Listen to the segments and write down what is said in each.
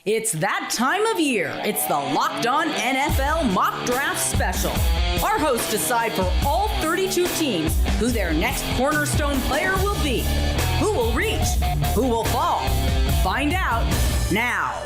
It's that time of year. It's the Locked On NFL Mock Draft Special. Our hosts decide for all 32 teams who their next cornerstone player will be. Who will reach? Who will fall? Find out now.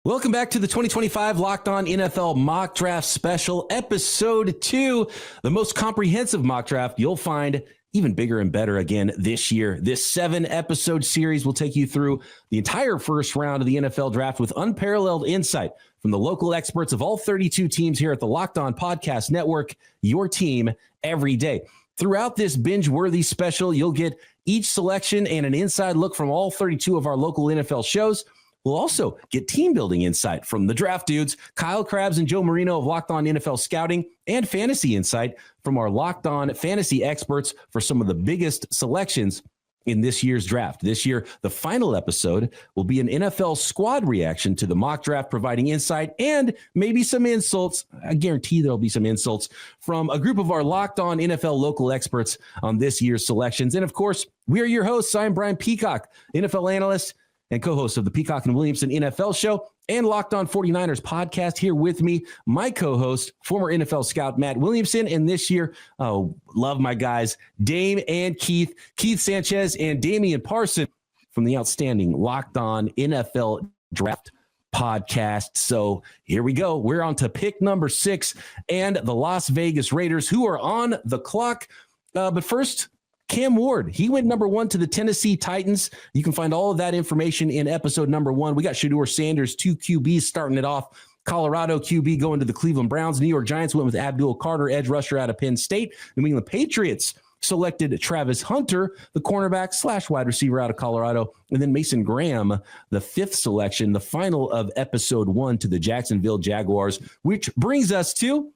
Welcome back to the 2025 Locked On NFL Mock Draft Special, Episode 2, the most comprehensive mock draft you'll find, even bigger and better again this year. This 7-episode series will take you through the entire first round of the NFL draft with unparalleled insight from the local experts of all 32 teams here at the Locked On Podcast Network, your team every day. Throughout this binge-worthy special, you'll get each selection and an inside look from all 32 of our local NFL shows. We'll also get team-building insight from the draft dudes, Kyle Krabs and Joe Marino of Locked On NFL Scouting, and fantasy insight from our Locked On fantasy experts for some of the biggest selections in this year's draft. This year, the final episode will be an NFL squad reaction to the mock draft, providing insight and maybe some insults. I guarantee there'll be some insults from a group of our Locked On NFL local experts on this year's selections. And of course, we are your hosts. I'm Brian Peacock, NFL analyst and co-host of the Peacock and Williamson NFL show and Locked On 49ers podcast. Here with me, my co-host, former NFL scout Matt Williamson, and this year, love my guys, Dame and Keith Sanchez and Damian Parson from the outstanding Locked On NFL Draft podcast. So here we go. We're on to pick number 6 and the Las Vegas Raiders, who are on the clock. But first, Cam Ward, he went number 1 to the Tennessee Titans. You can find all of that information in episode number 1. We got Shedeur Sanders, 2 QBs starting it off. Colorado QB going to the Cleveland Browns. New York Giants went with Abdul Carter, edge rusher out of Penn State. New England Patriots selected Travis Hunter, the cornerback / wide receiver out of Colorado. And then Mason Graham, the 5th selection, the final of episode 1 to the Jacksonville Jaguars, which brings us to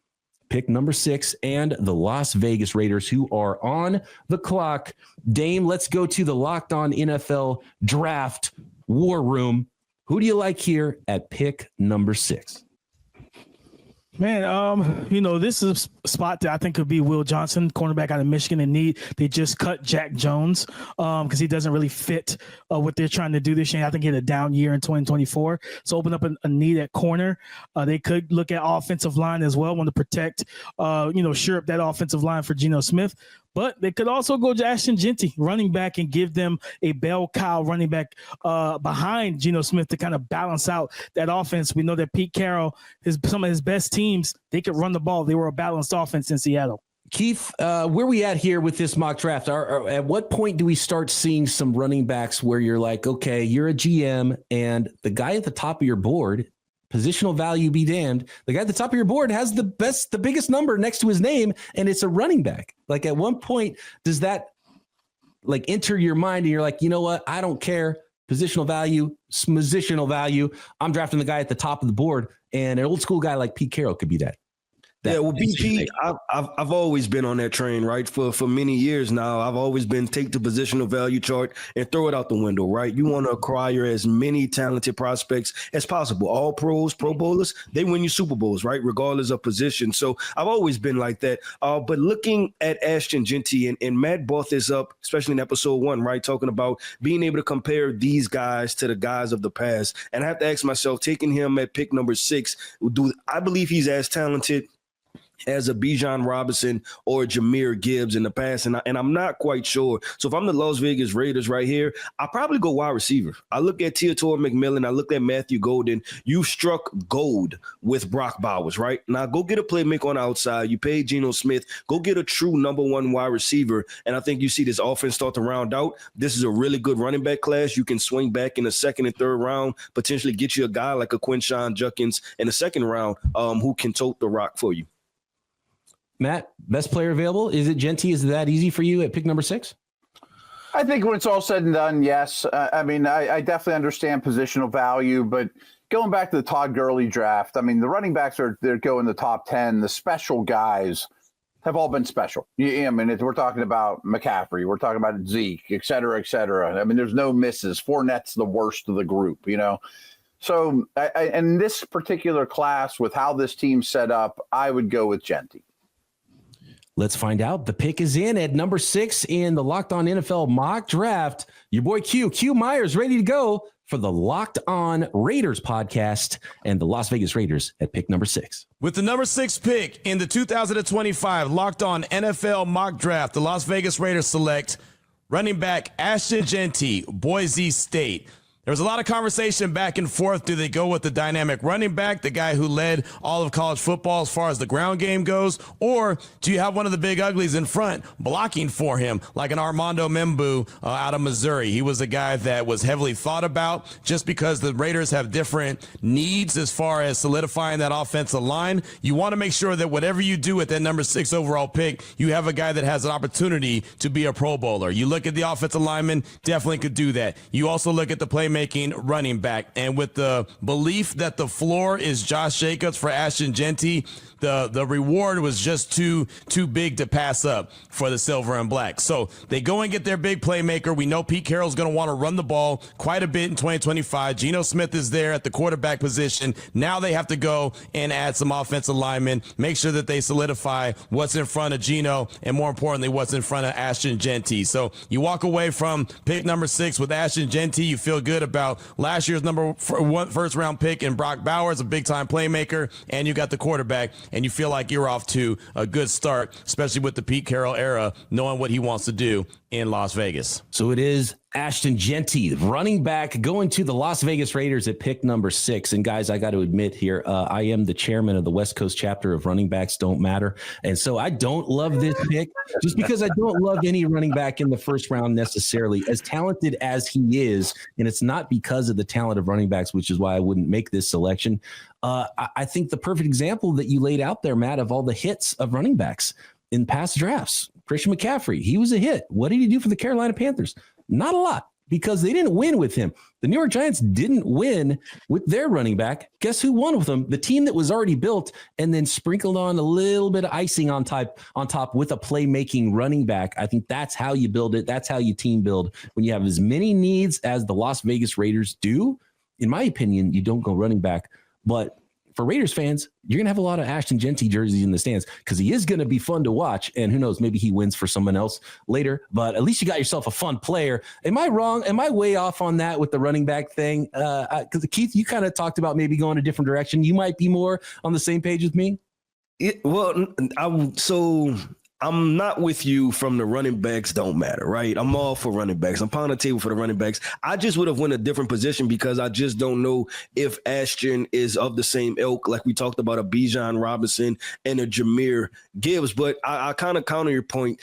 pick number 6 and the Las Vegas Raiders, who are on the clock. Dame, let's go to the Locked On NFL Draft War Room. Who do you like here at pick number 6? Man, this is a spot that I think could be Will Johnson, cornerback out of Michigan in need. They just cut Jack Jones because he doesn't really fit what they're trying to do this year. I think he had a down year in 2024. So open up a need at corner. They could look at offensive line as well, want to protect, shore up that offensive line for Geno Smith. But they could also go to Ashton Jeanty, running back, and give them a bell cow running back behind Geno Smith to kind of balance out that offense. We know that Pete Carroll, some of his best teams, they could run the ball. They were a balanced offense in Seattle. Keith, where we at here with this mock draft? At what point do we start seeing some running backs where you're like, okay, you're a GM and the guy at the top of your board, positional value be damned, the guy at the top of your board has the biggest number next to his name, and it's a running back. Like, at one point, does that like enter your mind and you're like, you know what? I don't care. Positional value. I'm drafting the guy at the top of the board, and an old school guy like Pete Carroll could be that. Yeah, well, BP, I've always been on that train, right? For many years now, I've always been take the positional value chart and throw it out the window, right? You want to acquire as many talented prospects as possible. All pros, Pro Bowlers, they win you Super Bowls, right? Regardless of position. So I've always been like that. But looking at Ashton Jeanty, and Matt brought this up, especially in episode 1, right? Talking about being able to compare these guys to the guys of the past. And I have to ask myself, taking him at pick number 6, do I believe he's as talented as a Bijan Robinson or Jahmyr Gibbs in the past, and I'm not quite sure. So if I'm the Las Vegas Raiders right here, I'll probably go wide receiver. I look at Tetairoa McMillan. I look at Matthew Golden. You struck gold with Brock Bowers, right? Now go get a playmaker on the outside. You paid Geno Smith. Go get a true number 1 wide receiver, and I think you see this offense start to round out. This is a really good running back class. You can swing back in the 2nd and 3rd round, potentially get you a guy like a Quinshon Judkins in the 2nd round who can tote the rock for you. Matt, best player available? Is it Jeanty? Is it that easy for you at pick number 6? I think when it's all said and done, yes. I definitely understand positional value, but going back to the Todd Gurley draft, the running backs they're going the top 10. The special guys have all been special. We're talking about McCaffrey, we're talking about Zeke, et cetera, et cetera. There's no misses. Fournette's the worst of the group, So in this particular class, with how this team's set up, I would go with Jeanty. Let's find out. The pick is in at number 6 in the Locked On NFL mock draft. Your boy Q Myers, ready to go for the Locked On Raiders podcast and the Las Vegas Raiders at pick number 6. With the number 6 pick in the 2025 Locked On NFL mock draft, the Las Vegas Raiders select running back Ashton Jeanty, Boise State. There was a lot of conversation back and forth. Do they go with the dynamic running back, the guy who led all of college football as far as the ground game goes? Or do you have one of the big uglies in front blocking for him, like an Armand Membou out of Missouri? He was a guy that was heavily thought about just because the Raiders have different needs as far as solidifying that offensive line. You want to make sure that whatever you do with that number 6 overall pick, you have a guy that has an opportunity to be a Pro Bowler. You look at the offensive lineman, definitely could do that. You also look at the playmaking running back, and with the belief that the floor is Josh Jacobs for Ashton Jeanty, the reward was just too big to pass up for the silver and black. So they go and get their big playmaker. We know Pete Carroll's going to want to run the ball quite a bit in 2025. Geno Smith is there at the quarterback position. Now they have to go and add some offensive linemen, make sure that they solidify what's in front of Geno, and more importantly, what's in front of Ashton Jeanty. So you walk away from pick number 6 with Ashton Jeanty. You feel good about last year's first round pick in Brock Bowers, a big time playmaker, and you got the quarterback, and you feel like you're off to a good start, especially with the Pete Carroll era, knowing what he wants to do in Las Vegas. So it is Ashton Jeanty, running back, going to the Las Vegas Raiders at pick number 6. And guys, I got to admit here, I am the chairman of the West Coast chapter of Running Backs Don't Matter. And so I don't love this pick just because I don't love any running back in the first round necessarily, as talented as he is. And it's not because of the talent of running backs, which is why I wouldn't make this selection. I think the perfect example that you laid out there, Matt, of all the hits of running backs in past drafts, Christian McCaffrey, he was a hit. What did he do for the Carolina Panthers? Not a lot, because they didn't win with him. The New York Giants didn't win with their running back. Guess who won with them? The team that was already built and then sprinkled on a little bit of icing on top with a playmaking running back. I think that's how you build it. That's how you team build. When you have as many needs as the Las Vegas Raiders do, in my opinion, you don't go running back. But for Raiders fans, you're going to have a lot of Ashton Jeanty jerseys in the stands because he is going to be fun to watch. And who knows, maybe he wins for someone else later. But at least you got yourself a fun player. Am I wrong? Am I way off on that with the running back thing? Because Keith, you kind of talked about maybe going a different direction. You might be more on the same page with me. I'm not with you from the running backs don't matter, right? I'm all for running backs. I'm pounding the table for the running backs. I just would have went a different position because I just don't know if Ashton is of the same ilk, like we talked about a Bijan Robinson and a Jahmyr Gibbs. But I kind of counter your point,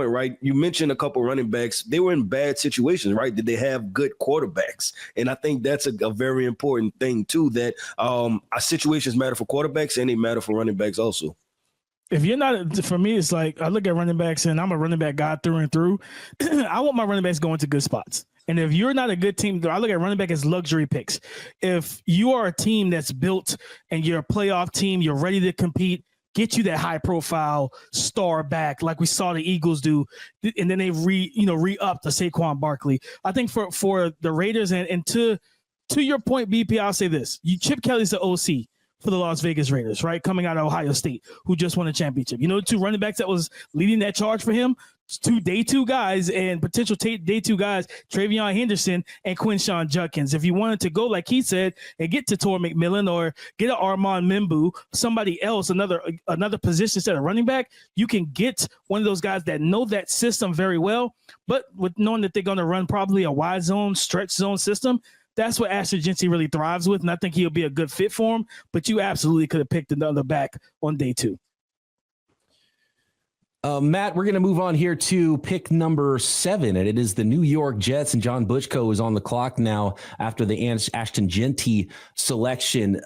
right? You mentioned a couple running backs. They were in bad situations, right? Did they have good quarterbacks? And I think that's a very important thing too, that our situations matter for quarterbacks and they matter for running backs also. If you're not, for me, it's like I look at running backs and I'm a running back guy through and through. I want my running backs going to good spots. And if you're not a good team, I look at running back as luxury picks. If you are a team that's built and you're a playoff team, you're ready to compete, get you that high profile star back like we saw the Eagles do. And then they re-up the Saquon Barkley. I think for the Raiders and to your point, BP, I'll say this. Chip Kelly's the OC for the Las Vegas Raiders, right? Coming out of Ohio State, who just won a championship. You know, the 2 running backs that was leading that charge for him, 2 day 2 guys and potential day 2 guys, Travion Henderson and Quinshon Judkins. If you wanted to go, like he said, and get Tetairoa McMillan or get an Armand Membou, somebody else, another position instead of running back, you can get one of those guys that know that system very well, but with knowing that they're going to run probably a wide zone, stretch zone system, that's what Ashton Jeanty really thrives with, and I think he'll be a good fit for him. But you absolutely could have picked another back on day 2. Matt, we're going to move on here to pick number 7, and it is the New York Jets, and John Butchko is on the clock now after the Ashton Jeanty selection.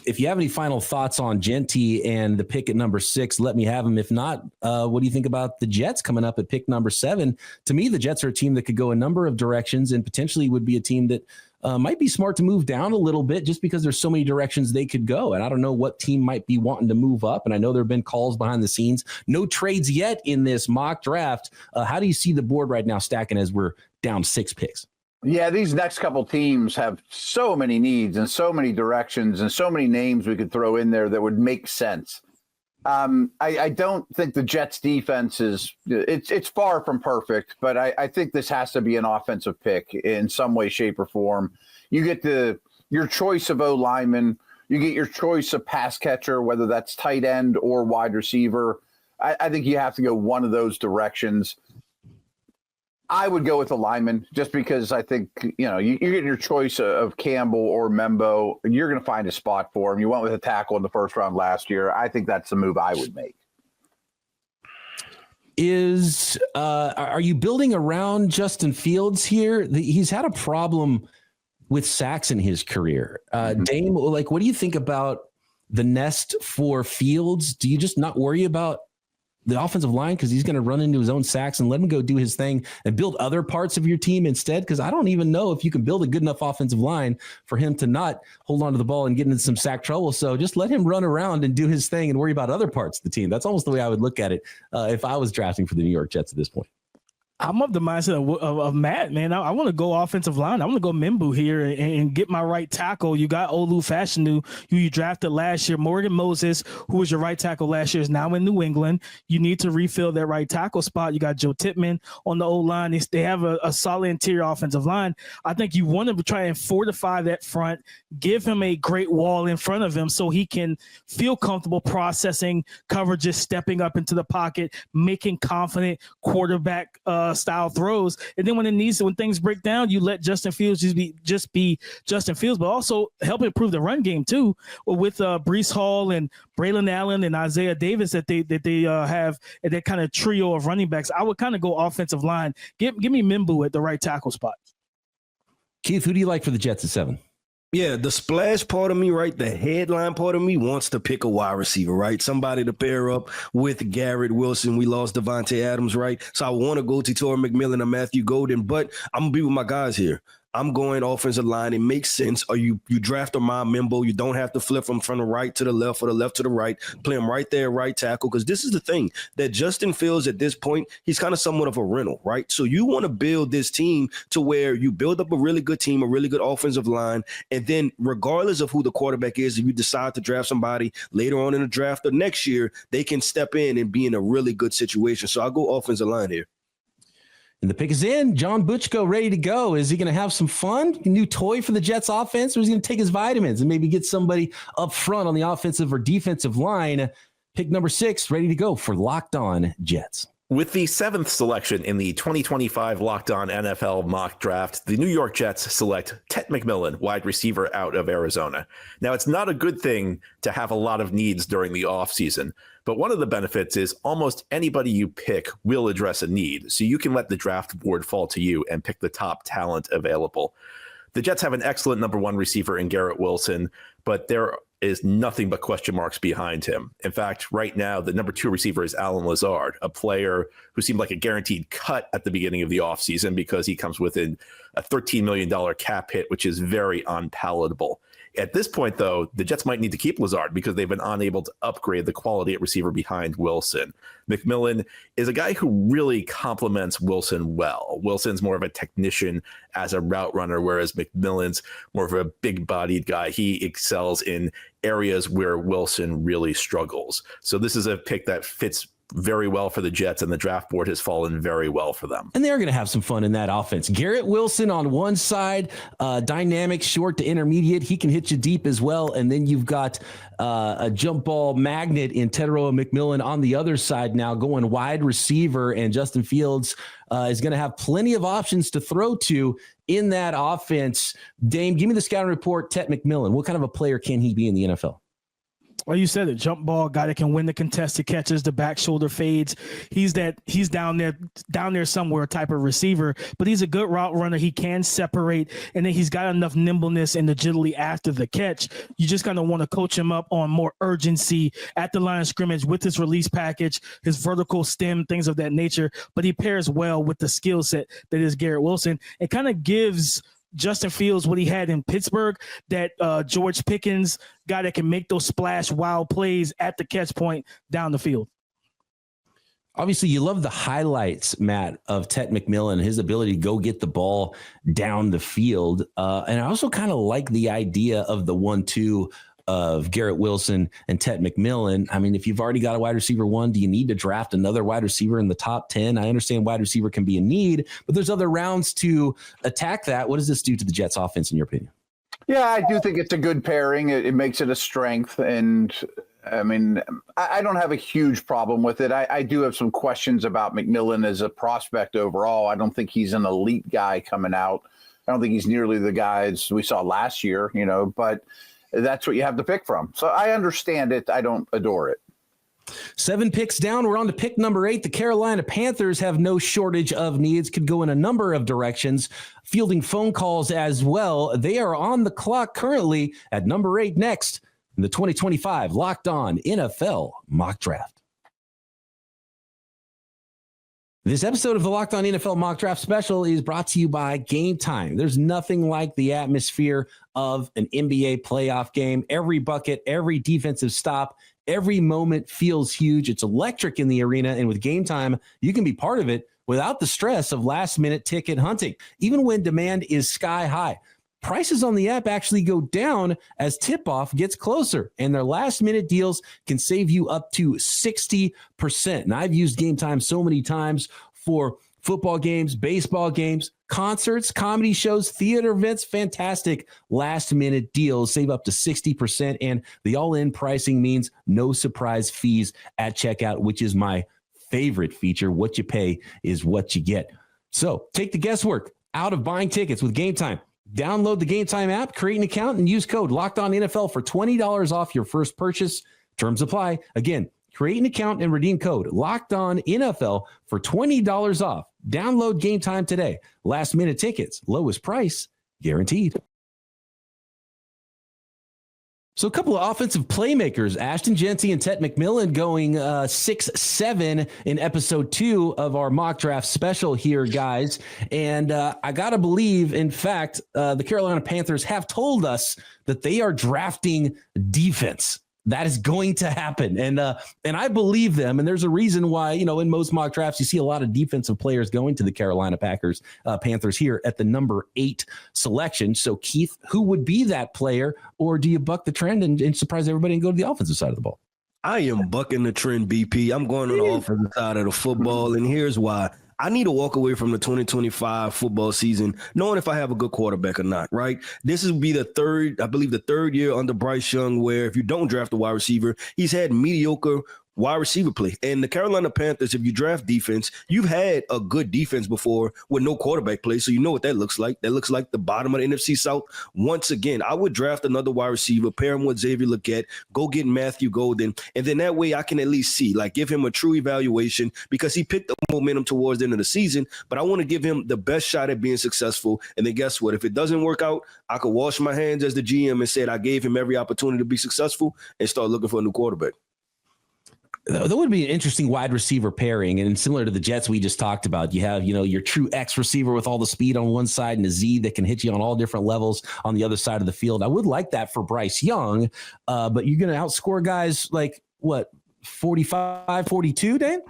If you have any final thoughts on Jeanty and the pick at number 6, let me have them. If not, what do you think about the Jets coming up at pick number 7? To me, the Jets are a team that could go a number of directions and potentially would be a team that might be smart to move down a little bit just because there's so many directions they could go. And I don't know what team might be wanting to move up. And I know there have been calls behind the scenes. No trades yet in this mock draft. How do you see the board right now stacking as we're down 6 picks? Yeah, these next couple teams have so many needs and so many directions and so many names we could throw in there that would make sense. I don't think the Jets defense it's far from perfect, but I think this has to be an offensive pick in some way, shape, or form. You get your choice of O-lineman, you get your choice of pass catcher, whether that's tight end or wide receiver. I think you have to go one of those directions. I would go with a lineman just because I think, you're getting your choice of Campbell or Membou. You're going to find a spot for him. You went with a tackle in the first round last year. I think that's the move I would make. Are you building around Justin Fields here? He's had a problem with sacks in his career. Dame, what do you think about the nest for Fields? Do you just not worry about the offensive line because he's going to run into his own sacks and let him go do his thing and build other parts of your team instead? Because I don't even know if you can build a good enough offensive line for him to not hold on to the ball and get into some sack trouble. So just let him run around and do his thing and worry about other parts of the team. That's almost the way I would look at it if I was drafting for the New York Jets at this point. I'm of the mindset of Matt, man. I want to go offensive line. I want to go Membou here and get my right tackle. You got Olu Fashanu, who you drafted last year. Morgan Moses, who was your right tackle last year, is now in New England. You need to refill that right tackle spot. You got Joe Tippmann on the O-line. They have a solid interior offensive line. I think you want to try and fortify that front, give him a great wall in front of him so he can feel comfortable processing coverages, stepping up into the pocket, making confident quarterback style throws. And then when things break down, you let Justin Fields just be Justin Fields, but also help improve the run game too with Breece Hall and Braylon Allen and Isaiah Davis that they have that kind of trio of running backs. I would kind of go offensive line. Give me Membou at the right tackle spot. Keith, who do you like for the Jets at 7? Yeah, the splash part of me, right? The headline part of me wants to pick a wide receiver, right? Somebody to pair up with Garrett Wilson. We lost Devontae Adams, right? So I want to go to Tetairoa McMillan or Matthew Golden, but I'm going to be with my guys here. I'm going offensive line. It makes sense. Or you draft Armand Membou. You don't have to flip from the right to the left or the left to the right. Play him right there, right tackle. Because this is the thing that Justin Fields at this point, he's kind of somewhat of a rental, right? So you want to build this team to where you build up a really good team, a really good offensive line. And then regardless of who the quarterback is, if you decide to draft somebody later on in the draft or next year, they can step in and be in a really good situation. So I'll go offensive line here. And the pick is in. John Butchko ready to go. Is he going to have some fun? A new toy for the Jets offense? Or is he going to take his vitamins and maybe get somebody up front on the offensive or defensive line? Pick number 6, ready to go for Locked On Jets. With the 7th selection in the 2025 Locked On NFL mock draft, the New York Jets select Tetairoa McMillan, wide receiver out of Arizona. Now, it's not a good thing to have a lot of needs during the offseason, but one of the benefits is almost anybody you pick will address a need, so you can let the draft board fall to you and pick the top talent available. The Jets have an excellent number 1 receiver in Garrett Wilson, but there is nothing but question marks behind him. In fact, right now, the number 2 receiver is Allen Lazard, a player who seemed like a guaranteed cut at the beginning of the offseason because he comes within a $13 million cap hit, which is very unpalatable. At this point, though, the Jets might need to keep Lazard because they've been unable to upgrade the quality at receiver behind Wilson. McMillan is a guy who really complements Wilson well. Wilson's more of a technician as a route runner, whereas McMillan's more of a big-bodied guy. He excels in areas where Wilson really struggles. So this is a pick that fits very well for the Jets, and the draft board has fallen very well for them. And they're going to have some fun in that offense. Garrett Wilson on one side, dynamic, short to intermediate. He can hit you deep as well. And then you've got a jump ball magnet in Tetairoa McMillan on the other side now, going wide receiver, and Justin Fields is going to have plenty of options to throw to in that offense. Dame, give me the scouting report. Tetairoa McMillan, what kind of a player can he be in the NFL? Well, you said it, jump ball guy that can win the contested catches, the back shoulder fades. He's down there somewhere type of receiver, but he's a good route runner. He can separate, and then he's got enough nimbleness and agility after the catch. You just kind of want to coach him up on more urgency at the line of scrimmage with his release package, his vertical stem, things of that nature. But he pairs well with the skill set that is Garrett Wilson. It kind of gives Justin Fields what he had in Pittsburgh, that George Pickens guy that can make those splash wild plays at the catch point down the field. Obviously, you love the highlights, Matt, of Tetairoa McMillan, his ability to go get the ball down the field. And I also kind of like the idea of the 1-2 of Garrett Wilson and Tetairoa McMillan. I mean, if you've already got a wide receiver 1, do you need to draft another wide receiver in the top 10? I understand wide receiver can be a need, but there's other rounds to attack that. What does this do to the Jets offense in your opinion? Yeah, I do think it's a good pairing. It makes it a strength. And I mean, I don't have a huge problem with it. I do have some questions about McMillan as a prospect overall. I don't think he's an elite guy coming out. I don't think he's nearly the guys we saw last year, but that's what you have to pick from. So I understand it. I don't adore it. 7 picks down. We're on to pick number 8. The Carolina Panthers have no shortage of needs, could go in a number of directions, fielding phone calls as well. They are on the clock currently at number 8 next in the 2025 Locked On NFL Mock Draft. This episode of the Locked On NFL Mock Draft Special is brought to you by Gametime. There's nothing like the atmosphere of an NBA playoff game. Every bucket, every defensive stop, every moment feels huge. It's electric in the arena, and with Gametime, you can be part of it without the stress of last-minute ticket hunting, even when demand is sky high. Prices on the app actually go down as tip-off gets closer, and their last-minute deals can save you up to 60%. And I've used Gametime so many times for football games, baseball games, concerts, comedy shows, theater events, fantastic last-minute deals. Save up to 60%, and the all-in pricing means no surprise fees at checkout, which is my favorite feature. What you pay is what you get. So take the guesswork out of buying tickets with Gametime. Download the Gametime app, create an account, and use code LOCKEDONNFL for $20 off your first purchase. Terms apply. Again, create an account and redeem code LOCKEDONNFL for $20 off. Download Gametime today. Last minute tickets, lowest price guaranteed. So a couple of offensive playmakers, Ashton Jeanty and Tetairoa McMillan going 6-7 in episode 2 of our mock draft special here, guys. And I got to believe, in fact, the Carolina Panthers have told us that they are drafting defense. That is going to happen. And I believe them. And there's a reason why, in most mock drafts, you see a lot of defensive players going to the Carolina Panthers here at the number 8 selection. So, Keith, who would be that player? Or do you buck the trend and surprise everybody and go to the offensive side of the ball? I am bucking the trend, BP. I'm going on the offensive side of the football. And here's why. I need to walk away from the 2025 football season knowing if I have a good quarterback or not, right? This will be the third year under Bryce Young where if you don't draft a wide receiver, he's had mediocre wide receiver play. And the Carolina Panthers, if you draft defense, you've had a good defense before with no quarterback play. So you know what that looks like. That looks like the bottom of the NFC South. Once again, I would draft another wide receiver, pair him with Xavier Legette, go get Matthew Golden. And then that way I can at least see, give him a true evaluation because he picked up momentum towards the end of the season. But I want to give him the best shot at being successful. And then guess what? If it doesn't work out, I could wash my hands as the GM and said I gave him every opportunity to be successful and start looking for a new quarterback. That would be an interesting wide receiver pairing. And similar to the Jets we just talked about, you have, your true X receiver with all the speed on one side and a Z that can hit you on all different levels on the other side of the field. I would like that for Bryce Young, but you're going to outscore guys 45, 42, Dan?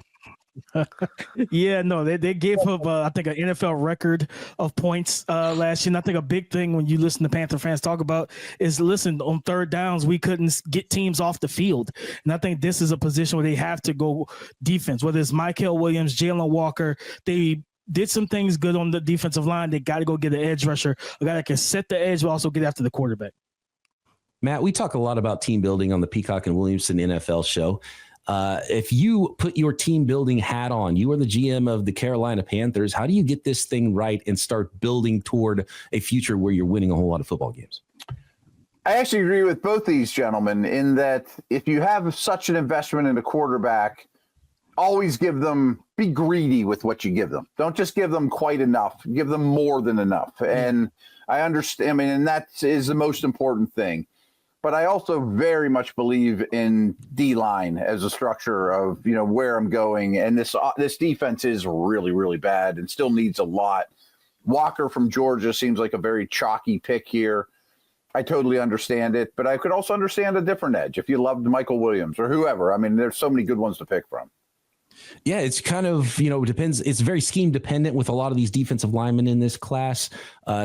Yeah, no, they gave up, I think, an NFL record of points last year. And I think a big thing when you listen to Panther fans talk about is, on third downs, we couldn't get teams off the field. And I think this is a position where they have to go defense, whether it's Michael Williams, Jalon Walker. They did some things good on the defensive line. They got to go get an edge rusher, a guy that can set the edge but also get after the quarterback. Matt, we talk a lot about team building on the Peacock and Williamson NFL show. If you put your team building hat on, you are the GM of the Carolina Panthers. How do you get this thing right and start building toward a future where you're winning a whole lot of football games? I actually agree with both these gentlemen in that if you have such an investment in a quarterback, always be greedy with what you give them. Don't just give them quite enough. Give them more than enough. And I understand, and that is the most important thing. But I also very much believe in D-line as a structure of, where I'm going. And this defense is really, really bad and still needs a lot. Walker from Georgia seems like a very chalky pick here. I totally understand it. But I could also understand a different edge if you loved Michael Williams or whoever. There's so many good ones to pick from. Yeah, it's kind of, depends. It's very scheme dependent with a lot of these defensive linemen in this class.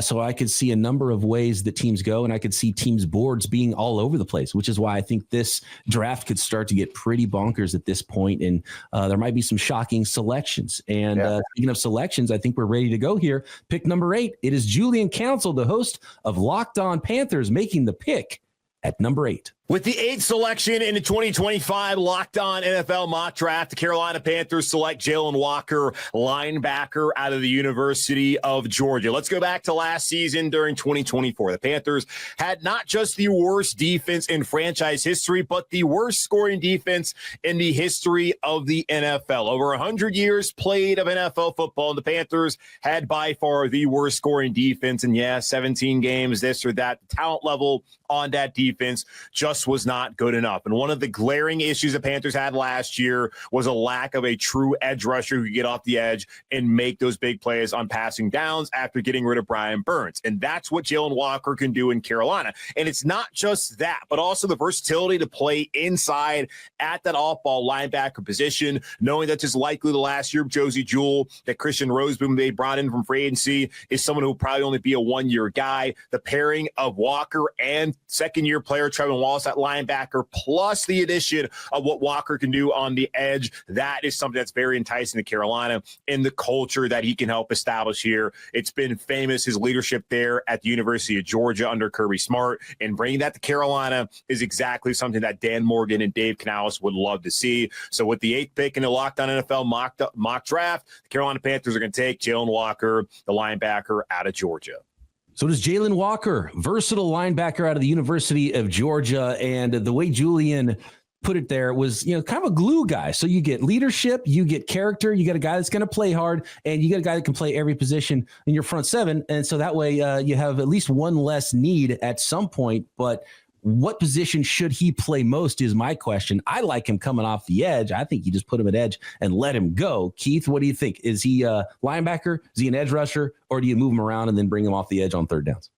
So I could see a number of ways that teams go, and I could see teams' boards being all over the place, which is why I think this draft could start to get pretty bonkers at this point. And there might be some shocking selections. And speaking of selections, I think we're ready to go here. Pick number 8. It is Julian Council, the host of Locked On Panthers, making the pick at number 8. With the 8th selection in the 2025 Locked On NFL Mock Draft, the Carolina Panthers select Jalon Walker, linebacker out of the University of Georgia. Let's go back to last season during 2024. The Panthers had not just the worst defense in franchise history, but the worst scoring defense in the history of the NFL. Over 100 years played of NFL football, and the Panthers had by far the worst scoring defense. And 17 games, this or that. The talent level on that defense just was not good enough. And one of the glaring issues the Panthers had last year was a lack of a true edge rusher who could get off the edge and make those big plays on passing downs after getting rid of Brian Burns. And that's what Jalon Walker can do in Carolina. And it's not just that, but also the versatility to play inside at that off-ball linebacker position, knowing that just likely the last year of Josie Jewell, that Christian Roseboom they brought in from free agency is someone who will probably only be a one-year guy. The pairing of Walker and second-year player Trevin Wallace at linebacker, plus the addition of what Walker can do on the edge, that is something that's very enticing to Carolina and the culture that he can help establish here. It's been famous, his leadership there at the University of Georgia under Kirby Smart, and bringing that to Carolina is exactly something that Dan Morgan and Dave Canales would love to see. So with the 8th pick in the Locked On NFL mock draft, the Carolina Panthers are going to take Jalon Walker, the linebacker out of Georgia. So does Jalon Walker, versatile linebacker out of the University of Georgia. And the way Julian put it there was, kind of a glue guy. So you get leadership, you get character, you get a guy that's going to play hard, and you get a guy that can play every position in your front seven. And so that way you have at least one less need at some point. But what position should he play most is my question. I like him coming off the edge. I think you just put him at edge and let him go. Keith, what do you think? Is he a linebacker? Is he an edge rusher? Or do you move him around and then bring him off the edge on third downs?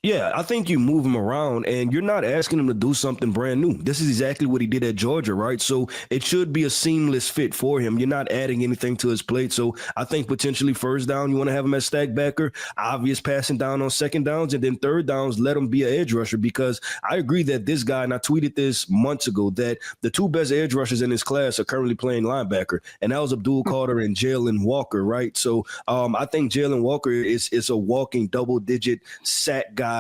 Yeah, I think you move him around and you're not asking him to do something brand new. This is exactly what he did at Georgia, right? So it should be a seamless fit for him. You're not adding anything to his plate. So I think potentially first down, you want to have him as stack backer, obvious passing down on second downs, and then third downs, let him be an edge rusher, because I agree that this guy, and I tweeted this months ago, that the two best edge rushers in this class are currently playing linebacker, and that was Abdul Carter and Jalon Walker, right? So I think Jalon Walker is a walking double-digit sack guy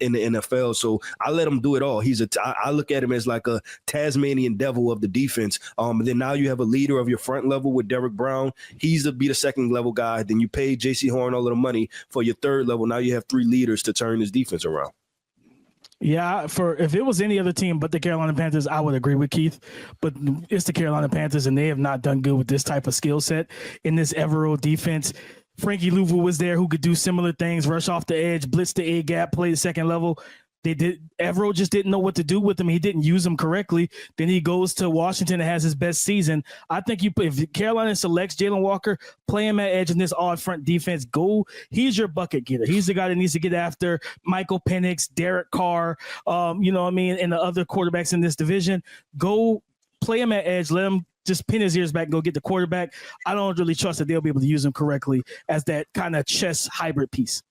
in the NFL. So I let him do it all. I look at him as like a Tasmanian devil of the defense. And then now you have a leader of your front level with Derek Brown. He's to be the second level guy. Then you pay J.C. Horn all of the money for your third level. Now you have 3 leaders to turn this defense around. Yeah, if it was any other team but the Carolina Panthers, I would agree with Keith. But it's the Carolina Panthers, and they have not done good with this type of skill set in this Evero defense. Frankie Louvu was there who could do similar things, rush off the edge, blitz the A-gap, play the second level. Evero just didn't know what to do with him. He didn't use him correctly. Then he goes to Washington and has his best season. I think if Carolina selects Jalon Walker, play him at edge in this odd front defense, he's your bucket getter. He's the guy that needs to get after Michael Penix, Derek Carr, and the other quarterbacks in this division. Go play him at edge, let him just pin his ears back and go get the quarterback. I don't really trust that they'll be able to use him correctly as that kind of chess hybrid piece.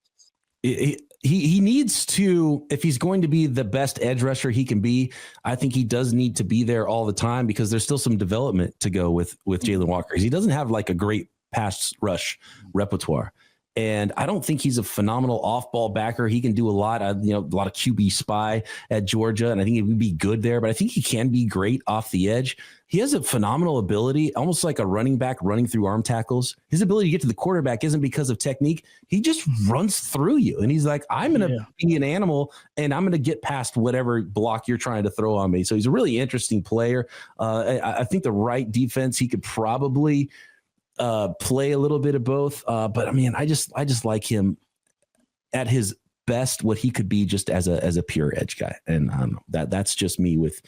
He needs to, if he's going to be the best edge rusher he can be, I think he does need to be there all the time, because there's still some development to go with Jalon Walker. He doesn't have like a great pass rush repertoire. And I don't think he's a phenomenal off-ball backer. He can do a lot of QB spy at Georgia, and I think he would be good there. But I think he can be great off the edge. He has a phenomenal ability, almost like a running back running through arm tackles. His ability to get to the quarterback isn't because of technique. He just runs through you, and he's like, I'm going to be an animal, and I'm going to get past whatever block you're trying to throw on me. So he's a really interesting player. I think the right defense, he could probably play a little bit of both. But I mean, I just like him at his best, what he could be just as a pure edge guy. And that's just me with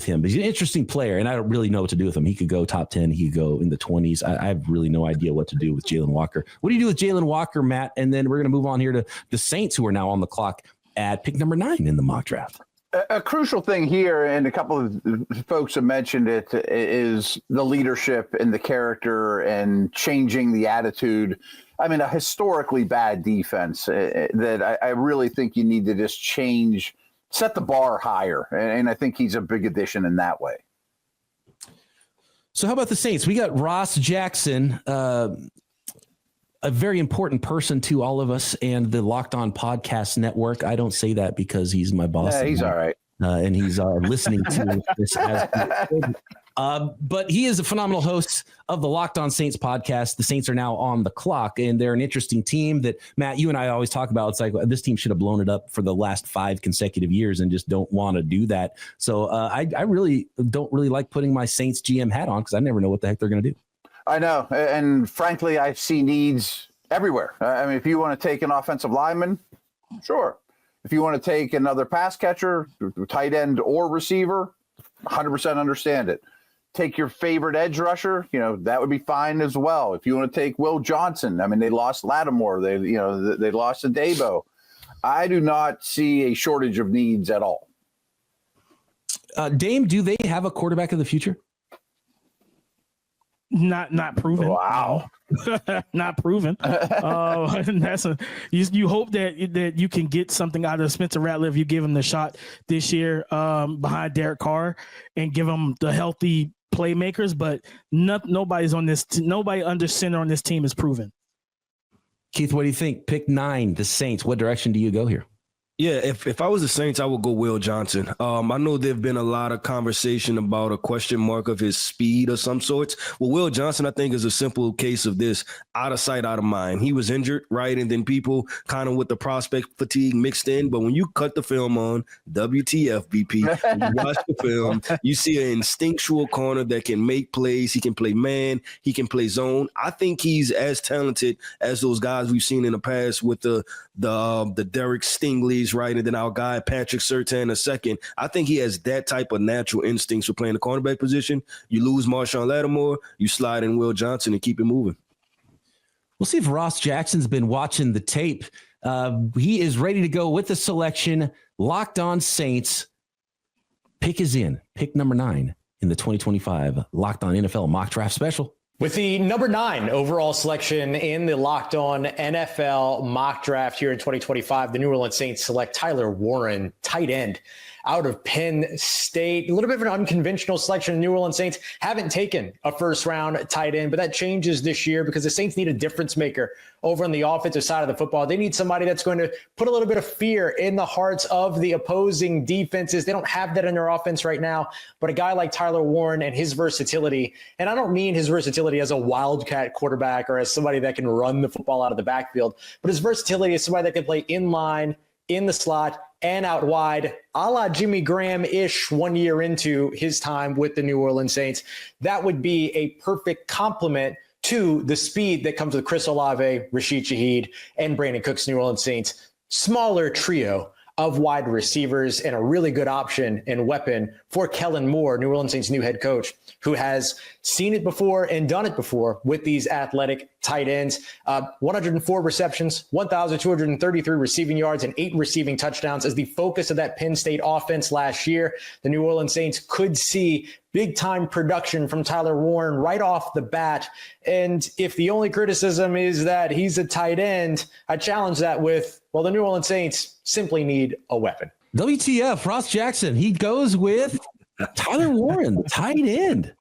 him. But he's an interesting player, and I don't really know what to do with him. He could go top 10. He could go in the 20s. I have really no idea what to do with Jalon Walker. What do you do with Jalon Walker, Matt? And then we're going to move on here to the Saints, who are now on the clock at pick number 9 in the mock draft. A crucial thing here, and a couple of folks have mentioned it, is the leadership and the character and changing the attitude. I mean, a historically bad defense that I really think you need to just change, set the bar higher. And I think he's a big addition in that way. So how about the Saints? We got Ross Jackson, a very important person to all of us and the Locked On Podcast Network. I don't say that because he's my boss. Yeah, he's all right. And he's listening to this. But he is a phenomenal host of the Locked On Saints podcast. The Saints are now on the clock, and they're an interesting team that, Matt, you and I always talk about. It's like, this team should have blown it up for the last 5 consecutive years and just don't want to do that. So I really don't really like putting my Saints GM hat on because I never know what the heck they're going to do. I know. And frankly, I see needs everywhere. I mean, if you want to take an offensive lineman, sure. If you want to take another pass catcher, tight end or receiver, 100% understand it. Take your favorite edge rusher, that would be fine as well. If you want to take Will Johnson, I mean, they lost Lattimore, they lost Adebo. I do not see a shortage of needs at all. Dame, do they have a quarterback of the future? Not proven. Wow. Not proven. That's you hope that you can get something out of Spencer Rattler if you give him the shot this year behind Derek Carr and give him the healthy playmakers, but nobody under center on this team is proven. Keith, what do you think? Pick 9, the Saints. What direction do you go here? Yeah, if I was the Saints, I would go Will Johnson. I know there've been a lot of conversation about a question mark of his speed of some sorts. Well, Will Johnson, I think, is a simple case of this: out of sight, out of mind. He was injured, right? And then people kind of with the prospect fatigue mixed in. But when you cut the film on, WTF, BP, when you watch the film, you see an instinctual corner that can make plays. He can play man. He can play zone. I think he's as talented as those guys we've seen in the past with the Derek Stingley, right? And then our guy, Patrick Surtain, a second. I think he has that type of natural instincts for playing the cornerback position. You lose Marshawn Lattimore, you slide in Will Johnson and keep it moving. We'll see if Ross Jackson's been watching the tape. He is ready to go with the selection. Locked On Saints. Pick is in. Pick number 9 in the 2025 Locked On NFL Mock Draft Special. With the number 9 overall selection in the Locked On NFL mock draft here in 2025, the New Orleans Saints select Tyler Warren, tight end out of Penn State. A little bit of an unconventional selection. The New Orleans Saints haven't taken a first-round tight end, but that changes this year because the Saints need a difference maker over on the offensive side of the football. They need somebody that's going to put a little bit of fear in the hearts of the opposing defenses. They don't have that in their offense right now, but a guy like Tyler Warren and his versatility, and I don't mean his versatility as a wildcat quarterback or as somebody that can run the football out of the backfield, but his versatility as somebody that can play in line, in the slot, and out wide, a la Jimmy Graham-ish 1 year into his time with the New Orleans Saints. That would be a perfect complement to the speed that comes with Chris Olave, Rashid Shaheed, and Brandon Cooks' New Orleans Saints. Smaller trio of wide receivers and a really good option and weapon for Kellen Moore, New Orleans Saints' new head coach, who has seen it before and done it before with these athletic tight ends. 104 receptions, 1,233 receiving yards, and 8 receiving touchdowns as the focus of that Penn State offense last year. The New Orleans Saints could see big-time production from Tyler Warren right off the bat. And if the only criticism is that he's a tight end, I challenge that with, well, the New Orleans Saints simply need a weapon. WTF, Ross Jackson. He goes with Tyler Warren, the tight end.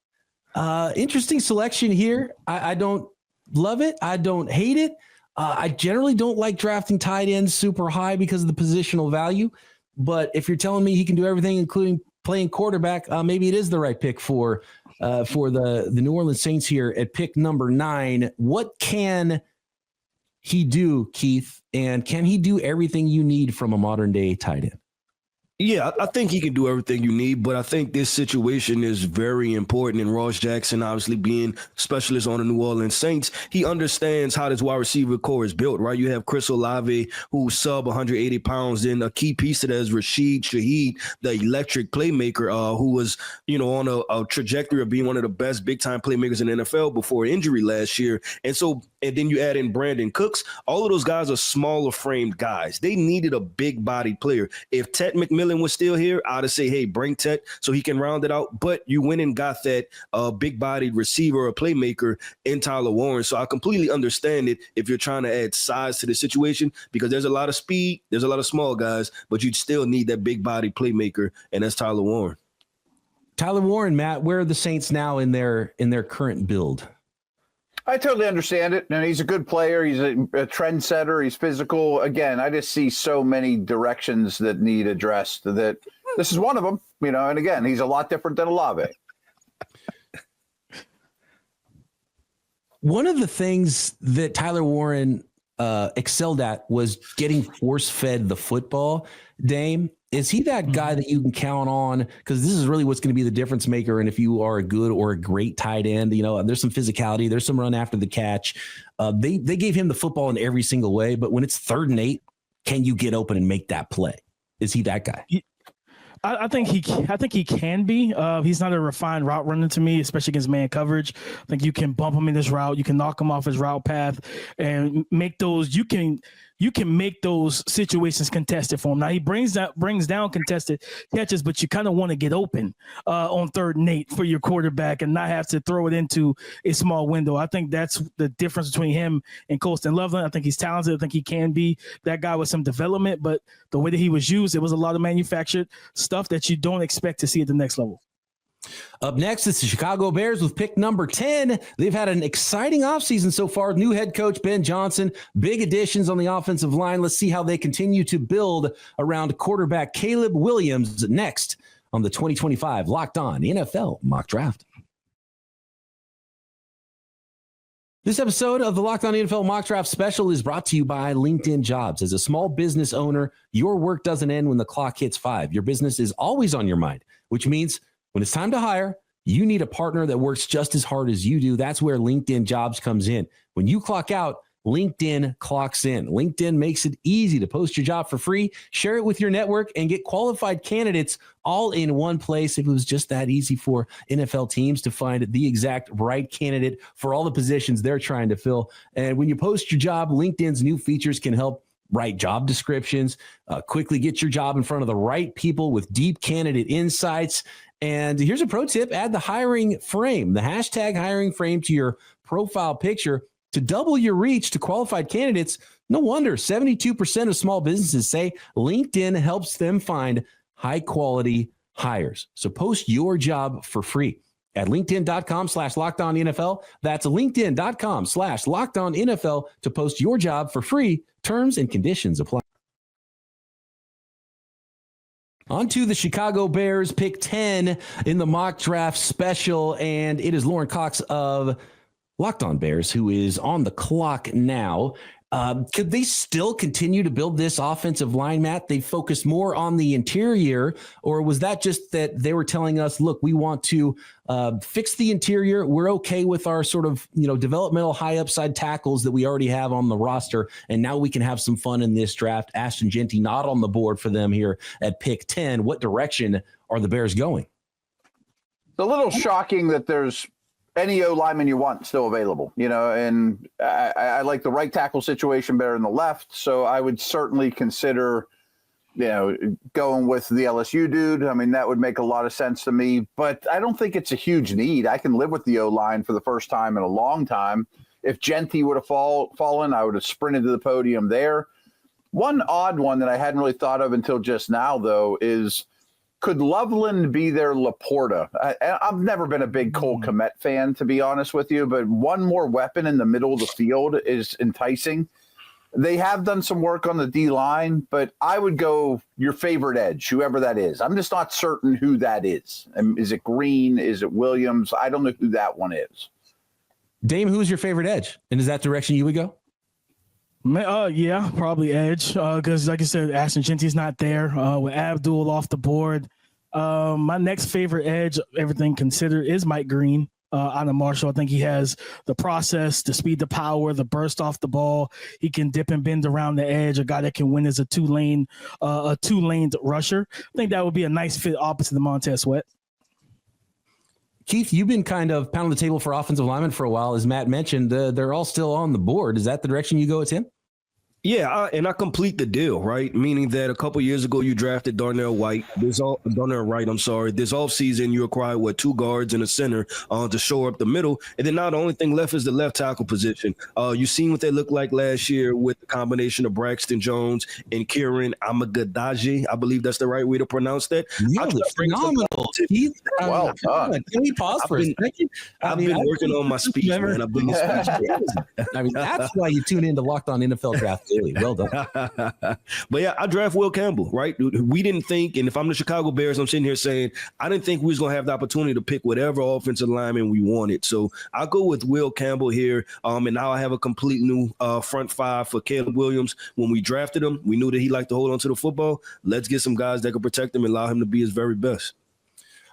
Interesting selection here. I don't love it. I don't hate it. I generally don't like drafting tight ends super high because of the positional value. But if you're telling me he can do everything, including playing quarterback, maybe it is the right pick for the New Orleans Saints here at pick number 9. What can he do, Keith? And can he do everything you need from a modern day tight end? Yeah, I think he can do everything you need, but I think this situation is very important. And Ross Jackson, obviously being specialist on the New Orleans Saints, he understands how this wide receiver core is built, right? You have Chris Olave, who's sub 180 pounds. Then a key piece of that is Rashid Shaheed, the electric playmaker, who was, on a trajectory of being one of the best big-time playmakers in the NFL before injury last year. And so and then you add in Brandon Cooks. All of those guys are smaller framed guys. They needed a big bodied player. If Tet McMillan was still here, I'd say, hey, bring Tet so he can round it out. But you went and got that big bodied receiver or playmaker in Tyler Warren. So I completely understand it if you're trying to add size to the situation, because there's a lot of speed, there's a lot of small guys, but you'd still need that big bodied playmaker, and that's Tyler Warren. Tyler Warren, Matt, where are the Saints now in their current build? I totally understand it. And he's a good player. He's a trendsetter. He's physical. Again, I just see so many directions that need addressed that this is one of them, and again, he's a lot different than Olave. One of the things that Tyler Warren excelled at was getting force-fed the football. Dame, is he that guy that you can count on? Because this is really what's going to be the difference maker. And if you are a good or a great tight end, there's some physicality, there's some run after the catch. They gave him the football in every single way. But when it's 3rd and 8, can you get open and make that play? Is he that guy? I think he can be. He's not a refined route runner to me, especially against man coverage. I think you can bump him in this route. You can knock him off his route path and make those. You can make those situations contested for him. Now he brings down contested catches, but you kind of want to get open on 3rd and 8 for your quarterback and not have to throw it into a small window. I think that's the difference between him and Colston Loveland. I think he's talented. I think he can be that guy with some development, but the way that he was used, it was a lot of manufactured stuff that you don't expect to see at the next level. Up next, it's the Chicago Bears with pick number 10. They've had an exciting offseason so far. New head coach Ben Johnson, big additions on the offensive line. Let's see how they continue to build around quarterback Caleb Williams next on the 2025 Locked On NFL Mock Draft. This episode of the Locked On NFL Mock Draft Special is brought to you by LinkedIn Jobs. As a small business owner, your work doesn't end when the clock hits 5. Your business is always on your mind, which means when it's time to hire, you need a partner that works just as hard as you do. That's where LinkedIn Jobs comes in. When you clock out, LinkedIn clocks in. LinkedIn makes it easy to post your job for free, share it with your network, and get qualified candidates all in one place. If it was just that easy for NFL teams to find the exact right candidate for all the positions they're trying to fill. And when you post your job, LinkedIn's new features can help write job descriptions, quickly get your job in front of the right people with deep candidate insights. And here's a pro tip: add the hiring frame, the hashtag hiring frame to your profile picture to double your reach to qualified candidates. No wonder 72% of small businesses say LinkedIn helps them find high quality hires. So post your job for free at linkedin.com/LockedOnNFL. That's linkedin.com/LockedOnNFL to post your job for free. Terms and conditions apply. On to the Chicago Bears, pick 10 in the mock draft special, and it is Lauren Cox of Locked On Bears who is on the clock now. Could they still continue to build this offensive line, Matt? They focused more on the interior, or was that just that they were telling us, look, we want to fix the interior. We're okay with our sort of, developmental high upside tackles that we already have on the roster, and now we can have some fun in this draft. Ashton Jeanty not on the board for them here at pick 10. What direction are the Bears going? It's a little shocking that there's any O lineman you want still available, and I like the right tackle situation better than the left. So I would certainly consider, going with the LSU dude. I mean, that would make a lot of sense to me, but I don't think it's a huge need. I can live with the O line for the first time in a long time. If Jeanty would have fallen, I would have sprinted to the podium there. One odd one that I hadn't really thought of until just now, though, is could Loveland be their Laporta? I've never been a big Cole Kmet fan, to be honest with you, but one more weapon in the middle of the field is enticing. They have done some work on the D-line, but I would go your favorite edge, whoever that is. I'm just not certain who that is. Is it Green? Is it Williams? I don't know who that one is. Dame, who's your favorite edge? And is that direction you would go? Yeah, probably edge. Because like I said, Ashton Jeanty's not there. With Abdul off the board. My next favorite edge, everything considered, is Mike Green out of Marshall. I think he has the process, the speed, the power, the burst off the ball. He can dip and bend around the edge. A guy that can win as a two-laned rusher. I think that would be a nice fit opposite the Montez Sweat. Keith, you've been kind of pounding the table for offensive linemen for a while. As Matt mentioned, they're all still on the board. Is that the direction you go with him? Yeah, and I complete the deal, right? Meaning that a couple years ago you drafted Darnell Wright. This offseason you acquired 2 guards and a center to shore up the middle, and then now the only thing left is the left tackle position. You've seen what they looked like last year with the combination of Braxton Jones and Kieran Amagadaji. I believe that's the right way to pronounce that. Really phenomenal. Keith, well done. Can we pause for a second? I've been working on my speech, man. I've been a speech. I mean, that's why you tune in to Locked On NFL Draft. Well done. But yeah, I draft Will Campbell, right? We didn't think, and if I'm the Chicago Bears, I'm sitting here saying, I didn't think we was going to have the opportunity to pick whatever offensive lineman we wanted. So I'll go with Will Campbell here. And now I have a complete new front 5 for Caleb Williams. When we drafted him, we knew that he liked to hold on to the football. Let's get some guys that can protect him and allow him to be his very best.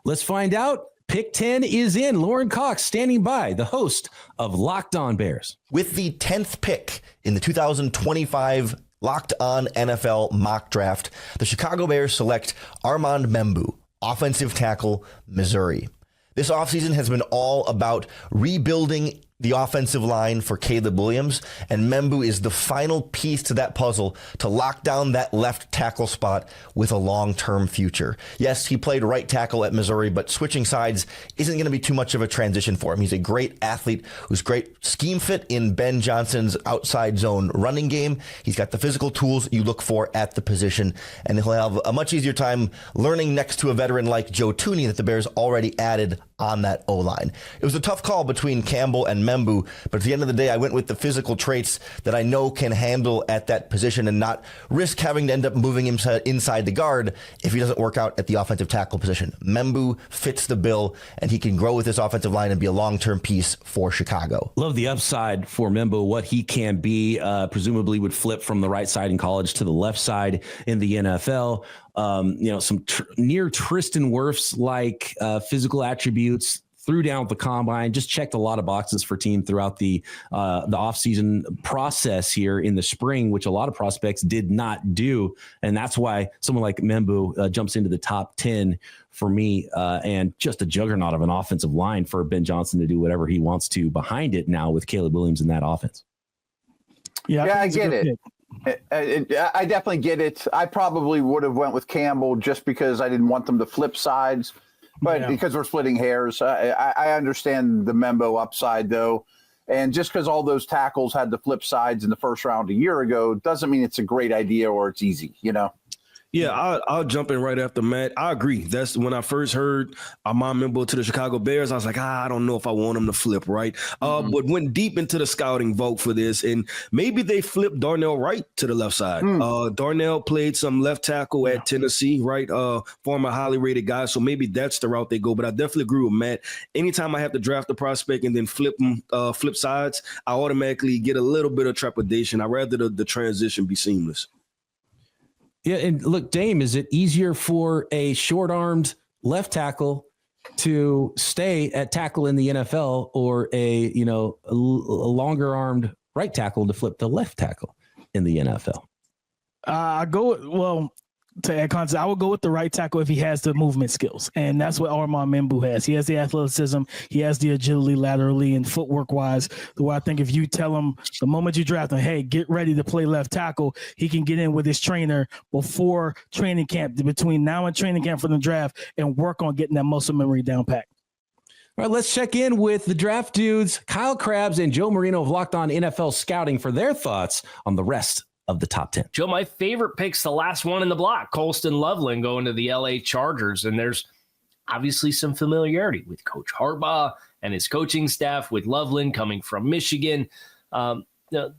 Let's find out. Pick 10 is in. Lauren Cox standing by, the host of Locked On Bears. With the 10th pick in the 2025 Locked On NFL mock draft, the Chicago Bears select Armand Membou, offensive tackle, Missouri. This offseason has been all about rebuilding the offensive line for Caleb Williams, and Membou is the final piece to that puzzle to lock down that left tackle spot with a long-term future. Yes, he played right tackle at Missouri, but switching sides isn't going to be too much of a transition for him. He's a great athlete who's great scheme fit in Ben Johnson's outside zone running game. He's got the physical tools you look for at the position, and he'll have a much easier time learning next to a veteran like Joe Thuney that the Bears already added on that O-line. It was a tough call between Campbell and Membou, but at the end of the day, I went with the physical traits that I know can handle at that position and not risk having to end up moving him inside the guard if he doesn't work out at the offensive tackle position. Membou fits the bill, and he can grow with this offensive line and be a long-term piece for Chicago. Love the upside for Membou, what he can be. Presumably would flip from the right side in college to the left side in the NFL. Some near Tristan Wirfs like physical attributes, threw down with the combine, just checked a lot of boxes for team throughout the offseason process here in the spring, which a lot of prospects did not do. And that's why someone like Membou jumps into the top 10 for me, and just a juggernaut of an offensive line for Ben Johnson to do whatever he wants to behind it now with Caleb Williams in that offense. Yeah, I get it. I definitely get it. I probably would have went with Campbell just because I didn't want them to flip sides, but because we're splitting hairs, I understand the Membou upside though. And just because all those tackles had the flip sides in the first round a year ago doesn't mean it's a great idea or it's easy, Yeah, I'll jump in right after Matt. I agree. That's when I first heard Armand Membou to the Chicago Bears. I was like, I don't know if I want him to flip, right? But went deep into the scouting vote for this, and maybe they flipped Darnell Wright to the left side. Darnell played some left tackle at Tennessee, right? Former highly rated guy, so maybe that's the route they go. But I definitely agree with Matt. Anytime I have to draft a prospect and then flip sides, I automatically get a little bit of trepidation. I'd rather the transition be seamless. Yeah, and look, Dame, is it easier for a short-armed left tackle to stay at tackle in the NFL or a longer-armed right tackle to flip to left tackle in the NFL? To add context, I would go with the right tackle if he has the movement skills, and that's what Armand Membou has. He has the athleticism, he has the agility laterally and footwork wise. The way I think if you tell him the moment you draft him, hey, get ready to play left tackle, he can get in with his trainer before training camp, between now and training camp for the draft, and work on getting that muscle memory down pat. All right, let's check in with the draft dudes, Kyle Krabs and Joe Marino of Locked On NFL Scouting, for their thoughts on the rest of the top 10. Joe, my favorite pick's the last one in the block, Colston Loveland going to the LA Chargers. And there's obviously some familiarity with Coach Harbaugh and his coaching staff, with Loveland coming from Michigan.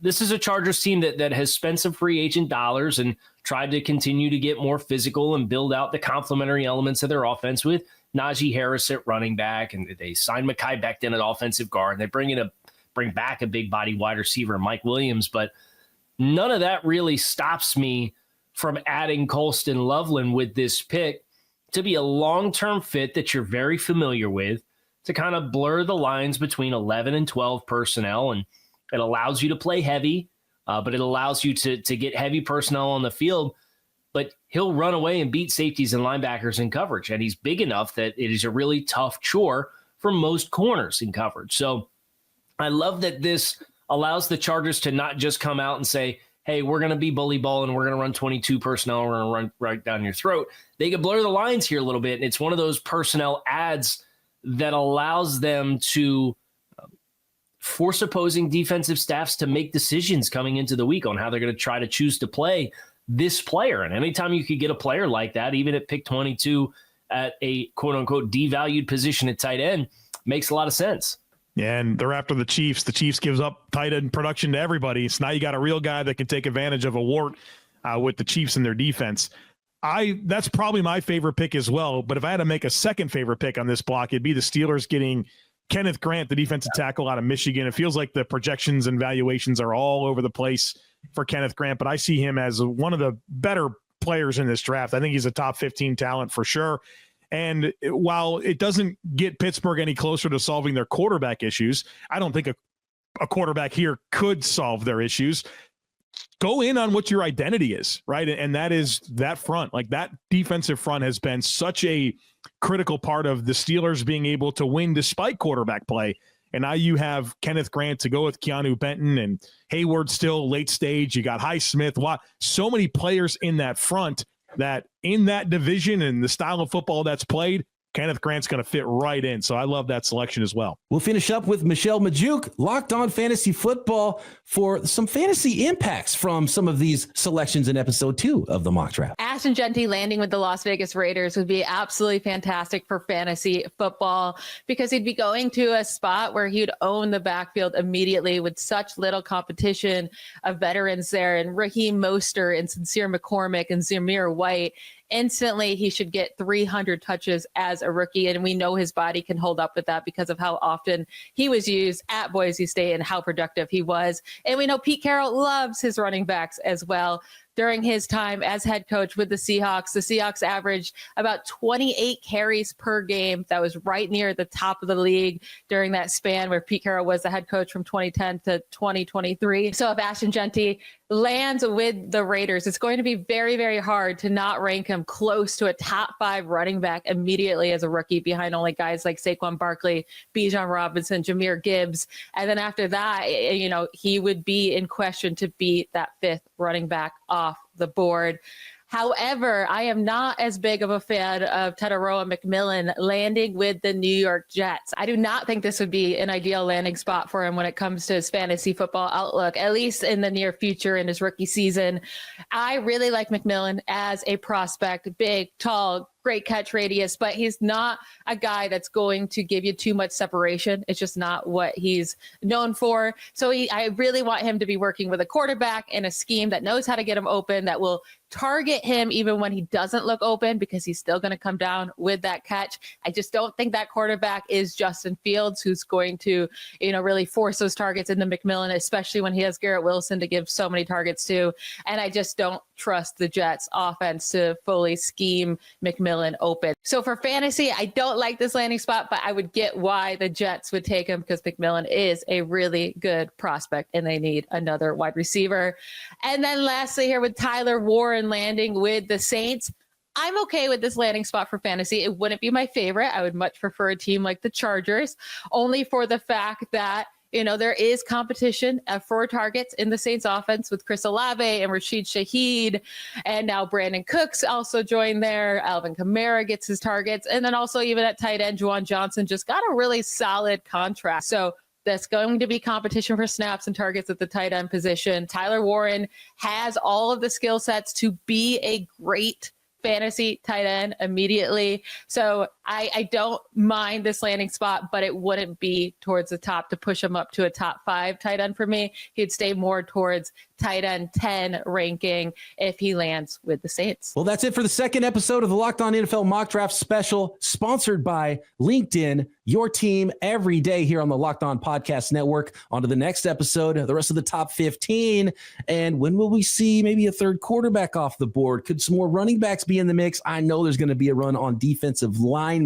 This is a Chargers team that has spent some free agent dollars and tried to continue to get more physical and build out the complementary elements of their offense with Najee Harris at running back. And they signed Mekhi Becton at offensive guard. And they bring back a big body wide receiver, Mike Williams. But none of that really stops me from adding Colston Loveland with this pick to be a long-term fit that you're very familiar with, to kind of blur the lines between 11 and 12 personnel. And it allows you to play heavy, but it allows you to get heavy personnel on the field. But he'll run away and beat safeties and linebackers in coverage. And he's big enough that it is a really tough chore for most corners in coverage. So I love that this allows the Chargers to not just come out and say, hey, we're going to be bully ball and we're going to run 22 personnel. We're going to run right down your throat. They can blur the lines here a little bit. And it's one of those personnel ads that allows them to force opposing defensive staffs to make decisions coming into the week on how they're going to try to choose to play this player. And anytime you could get a player like that, even at pick 22 at a quote unquote devalued position at tight end, makes a lot of sense. Yeah, and they're after the Chiefs. The Chiefs gives up tight end production to everybody. So now you got a real guy that can take advantage of a wart with the Chiefs and their defense. That's probably my favorite pick as well. But if I had to make a second favorite pick on this block, it'd be the Steelers getting Kenneth Grant, the defensive tackle out of Michigan. It feels like the projections and valuations are all over the place for Kenneth Grant, but I see him as one of the better players in this draft. I think he's a top 15 talent for sure. And while it doesn't get Pittsburgh any closer to solving their quarterback issues, I don't think a quarterback here could solve their issues. Go in on what your identity is, right? And that is that front. Like, that defensive front has been such a critical part of the Steelers being able to win despite quarterback play. And now you have Kenneth Grant to go with Keanu Benton and Hayward still late stage. You got Highsmith. So many players in that front that in that division and the style of football that's played, Kenneth Grant's going to fit right in. So I love that selection as well. We'll finish up with Michelle Majuk, Locked On Fantasy Football, for some fantasy impacts from some of these selections in episode 2 of the mock draft. Ashton Jeanty landing with the Las Vegas Raiders would be absolutely fantastic for fantasy football because he'd be going to a spot where he'd own the backfield immediately with such little competition of veterans there, and Raheem Mostert and Sincere McCormick and Zamir White. Instantly, he should get 300 touches as a rookie, and we know his body can hold up with that because of how often he was used at Boise State and how productive he was. And we know Pete Carroll loves his running backs as well. During his time as head coach with the Seahawks averaged about 28 carries per game. That was right near the top of the league during that span where Pete Carroll was the head coach from 2010 to 2023. So if Ashton Jeanty lands with the Raiders, it's going to be very, very hard to not rank him close to a top 5 running back immediately as a rookie, behind only guys like Saquon Barkley, Bijan Robinson, Jahmyr Gibbs. And then after that, he would be in question to beat that 5th running back off the board. However, I am not as big of a fan of Tetairoa McMillan landing with the New York Jets. I do not think this would be an ideal landing spot for him when it comes to his fantasy football outlook, at least in the near future in his rookie season. I really like McMillan as a prospect, big, tall, great catch radius, but he's not a guy that's going to give you too much separation. It's just not what he's known for. So I really want him to be working with a quarterback in a scheme that knows how to get him open, that will target him even when he doesn't look open, because he's still going to come down with that catch. I just don't think that quarterback is Justin Fields, who's going to, really force those targets into McMillan, especially when he has Garrett Wilson to give so many targets to. And I just don't trust the Jets offense to fully scheme McMillan open. So for fantasy, I don't like this landing spot, but I would get why the Jets would take him, because McMillan is a really good prospect and they need another wide receiver. And then lastly here with Tyler Warren landing with the Saints, I'm okay with this landing spot for fantasy. It wouldn't be my favorite. I would much prefer a team like the Chargers, only for the fact that there is competition for targets in the Saints offense with Chris Olave and Rashid Shaheed. And now Brandon Cooks also joined there. Alvin Kamara gets his targets. And then also even at tight end, Juwan Johnson just got a really solid contract. So that's going to be competition for snaps and targets at the tight end position. Tyler Warren has all of the skill sets to be a great fantasy tight end immediately. So I don't mind this landing spot, but it wouldn't be towards the top to push him up to a top 5 tight end for me. He'd stay more towards tight end 10 ranking if he lands with the Saints. Well, that's it for the second episode of the Locked On NFL Mock Draft Special, sponsored by LinkedIn, your team every day here on the Locked On Podcast Network. On to the next episode, the rest of the top 15. And when will we see maybe a third quarterback off the board? Could some more running backs be in the mix? I know there's going to be a run on defensive linemen.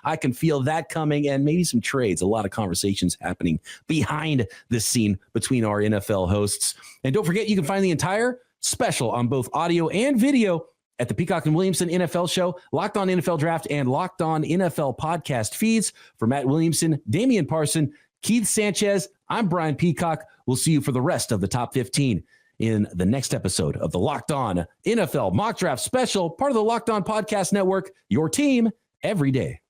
I can feel that coming, and maybe some trades. A lot of conversations happening behind the scene between our NFL hosts. And don't forget, you can find the entire special on both audio and video at the Peacock and Williamson NFL Show, Locked On NFL Draft, and Locked On NFL podcast feeds. For Matt Williamson, Damian Parson, Keith Sanchez, I'm Brian Peacock. We'll see you for the rest of the top 15 in the next episode of the Locked On NFL Mock Draft Special, part of the Locked On Podcast Network, your team every day.